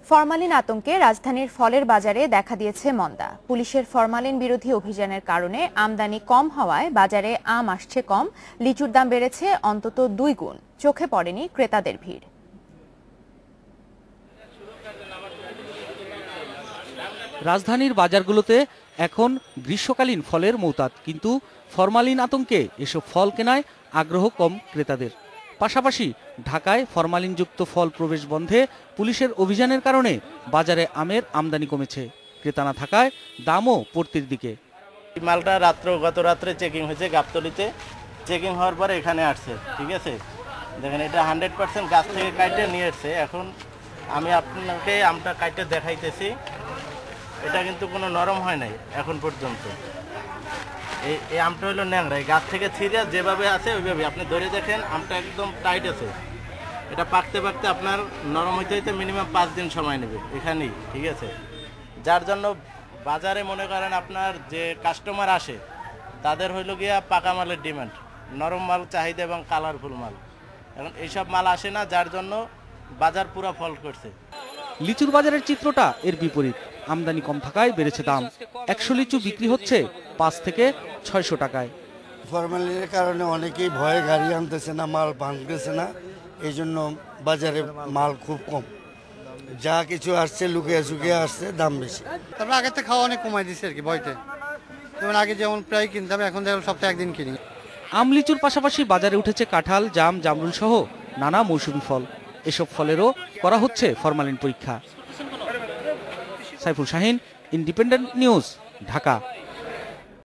Formalin আতঙ্কে রাজধানীর ফলের বাজারে দেখা দিয়েছে মন্দা। পুলিশের ফরমালিন বিরোধী অভিযানের কারণে আমদানি কম হওয়ায় বাজারে আম আসছে কম, লিচুর দাম বেড়েছে অন্তত 2 গুণ। চোখে পড়েনি ক্রেতাদের ভিড়। রাজধানীর বাজারগুলোতে এখন গ্রীষ্মকালীন ফলের মৌতাত, কিন্তু ফরমালিন আতঙ্কে এসব ফল কেনায় আগ্রহ কম ক্রেতাদের। পাশাপাশি ঢাকায় ফরমালিনযুক্ত ফল প্রবেশ বন্ধে পুলিশের অভিযানের কারণে বাজারে আমের আমদানি কমেছে। ক্রেতা না থাকায় দামও পড়তির দিকে। মালটা গত রাত্রে চেকিং হয়েছে, গাবতলিতে চেকিং হওয়ার পরে এখানে আসছে। ঠিক আছে, দেখেন এটা 100% গাছ থেকে কাটে নিয়ে এসছে। এখন আমি আপনাকে আমটা কাটে দেখাইতেছি, এটা কিন্তু কোনো নরম হয় নাই এখন পর্যন্ত। এই আমটা হলো ন্যাংরা, গাছ থেকে ছিঁড়ে যেভাবে আছে ওইভাবে আপনি ধরে দেখেন, আমটা একদম টাইট আছে। এটা পাকতে পাকতে আপনার নরম হইতে হইতে মিনিমাম 5 দিন সময় নেবে এখানেই। ঠিক আছে, যার জন্য বাজারে মনে করেন আপনার যে কাস্টমার আসে তাদের হইল গিয়া পাকা মালের ডিমান্ড, নরম মাল চাহিদা এবং কালারফুল মাল। এখন এইসব মাল আসে না, যার জন্য বাজার পুরো ফল্ট করছে। লিচুর বাজারের চিত্রটা এর বিপরীত। আমদানি কম থাকায় বেড়েছে দাম। 100 লিচু বিক্রি হচ্ছে 5 থেকে 600 টাকায়। ফরমালিনের কারণে অনেকেই ভয়ে গাড়ি আনতেছে না, মাল ভাঙতেছে না, এই জন্য বাজারে মাল খুব কম। যা কিছু আসছে লুকিয়ে শুকিয়ে আসছে, দাম বেশি। তারপরে আগের থেকে খাওয়া অনেক কমাই দিচ্ছে আর কি, ভয়তে। যেমন আগে যেমন প্রায় কিনতাম, এখন যেমন সপ্তাহে একদিন কিনি। আম লিচুর পাশাপাশি বাজারে উঠেছে কাঁঠাল, জাম, জামরুল সহ নানা মৌসুমী ফল। এসব ফলেরও করা হচ্ছে ফরমালিন পরীক্ষা। Saiful Shahin, Independent News, Dhaka.